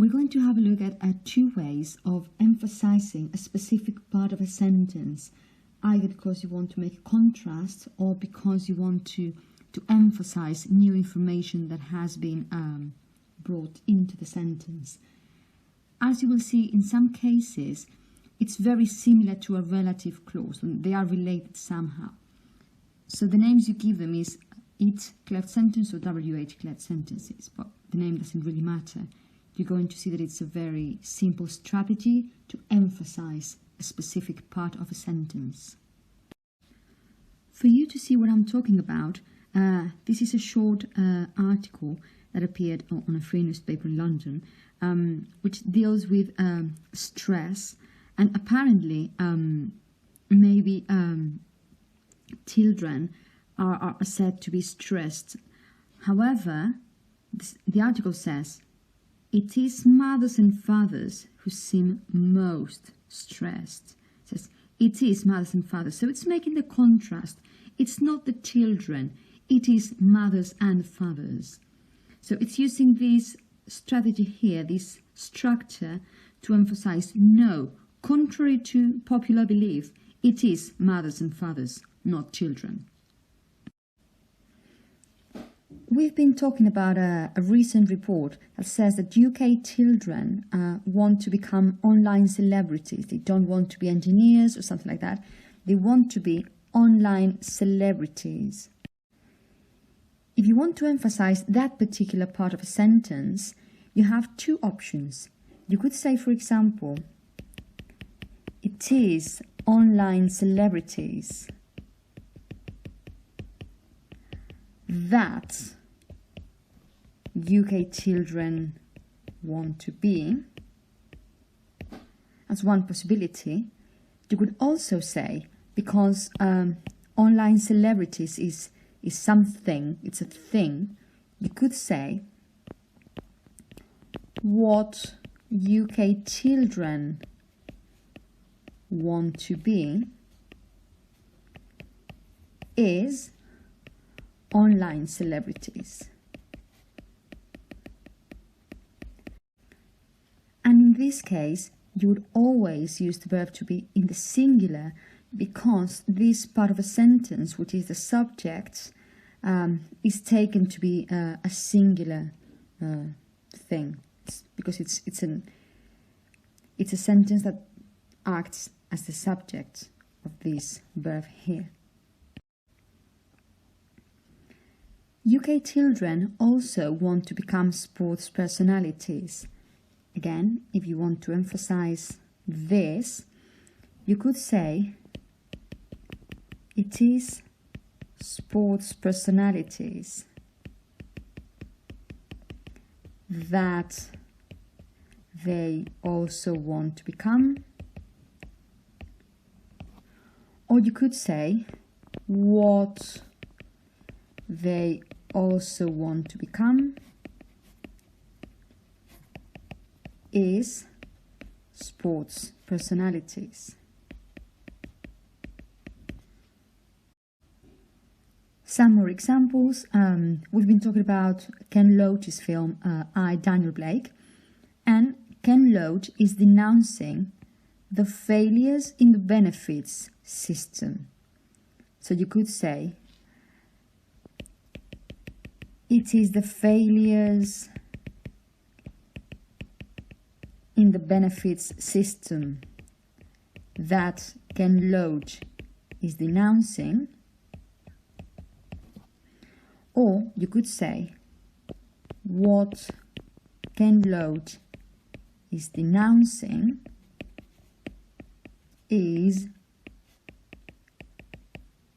We're going to have a look at two ways of emphasizing a specific part of a sentence, either because you want to make a contrast or because you want to emphasize new information that has been brought into the sentence. As you will see, in some cases, it's very similar to a relative clause, and they are related somehow. So the names you give them is it-cleft sentence or wh-cleft sentences, but the name doesn't really matter. You're going to see that it's a very simple strategy to emphasize a specific part of a sentence. For you to see what I'm talking about, this is a short article that appeared on a free newspaper in London, which deals with stress, and apparently maybe children are said to be stressed. However, the article says, it is mothers and fathers who seem most stressed. It says, it is mothers and fathers. So it's making the contrast. It's not the children. It is mothers and fathers. So it's using this strategy here, this structure, to emphasize, no, contrary to popular belief, it is mothers and fathers, not children. We've been talking about a recent report that says that UK children want to become online celebrities. They don't want to be engineers or something like that. They want to be online celebrities. If you want to emphasize that particular part of a sentence, you have two options. You could say, for example, it is online celebrities that UK children want to be. As one possibility. You could also say, because online celebrities is something, it's a thing, you could say what UK children want to be is online celebrities. And in this case, you would always use the verb to be in the singular, because this part of a sentence, which is the subject, is taken to be a singular thing, because it's a sentence that acts as the subject of this verb here. UK children also want to become sports personalities. Again, if you want to emphasize this, you could say it is sports personalities that they also want to become. Or you could say what they also want to become is sports personalities. Some more examples. We've been talking about Ken Loach's film I, Daniel Blake, and Ken Loach is denouncing the failures in the benefits system. So you could say it is the failures in the benefits system that Ken Loach is denouncing. Or you could say what Ken Loach is denouncing is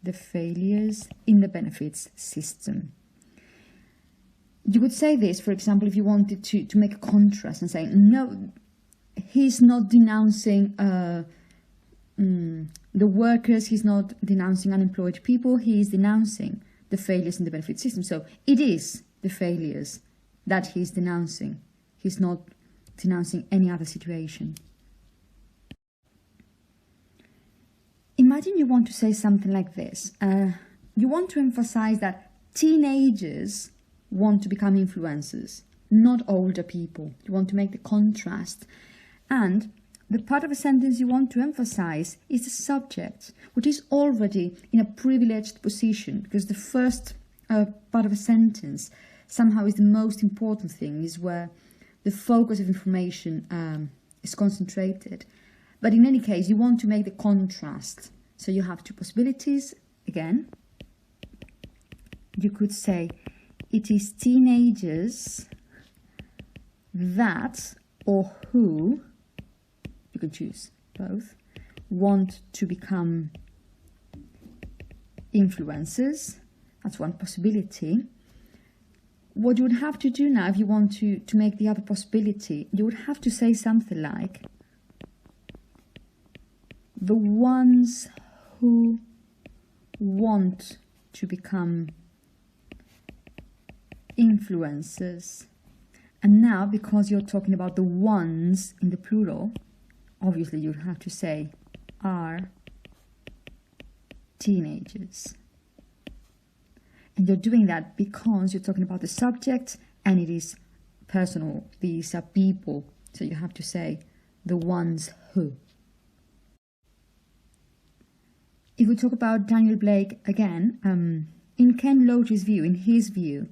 the failures in the benefits system. You could say this, for example, if you wanted to make a contrast and say, no, he's not denouncing the workers, he's not denouncing unemployed people, he is denouncing the failures in the benefit system. So it is the failures that he's denouncing. He's not denouncing any other situation. Imagine you want to say something like this. You want to emphasize that teenagers want to become influencers, not older people. You want to make the contrast. And the part of a sentence you want to emphasize is the subject, which is already in a privileged position, because the first part of a sentence somehow is the most important thing, is where the focus of information is concentrated. But in any case, you want to make the contrast. So you have two possibilities. Again, you could say, it is teenagers that or who, you can choose both, want to become influencers. That's one possibility. What you would have to do now, if you want to make the other possibility, you would have to say something like, the ones who want to become influencers. And now, because you're talking about the ones in the plural, obviously you'd have to say are teenagers. And you're doing that because you're talking about the subject and it is personal. These are people. So you have to say the ones who. If we talk about Daniel Blake again, in Ken Loach's view, in his view,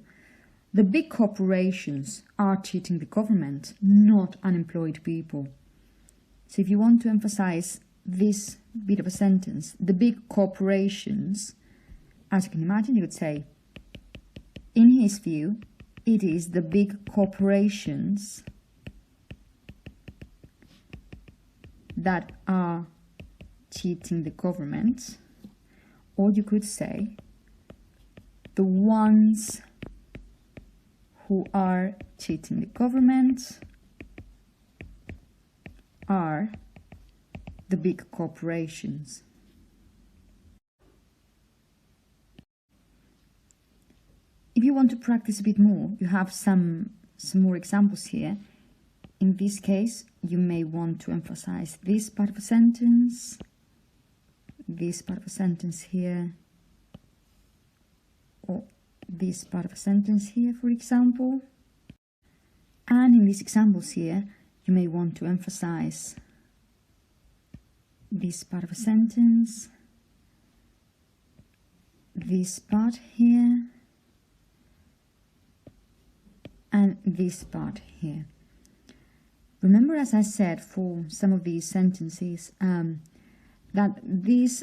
the big corporations are cheating the government, not unemployed people. So if you want to emphasize this bit of a sentence, the big corporations, as you can imagine, you would say, in his view, it is the big corporations that are cheating the government. Or you could say, the ones who are cheating the government are the big corporations. If you want to practice a bit more, you have some more examples here. In this case, you may want to emphasize this part of a sentence, this part of a sentence here, or this part of a sentence here, for example. And in these examples here, you may want to emphasize this part of a sentence, this part here, and this part here. Remember, as I said, for some of these sentences, that these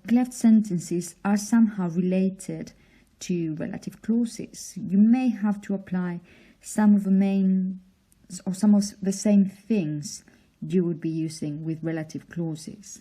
cleft sentences are somehow related to relative clauses. You may have to apply some of the main or some of the same things you would be using with relative clauses.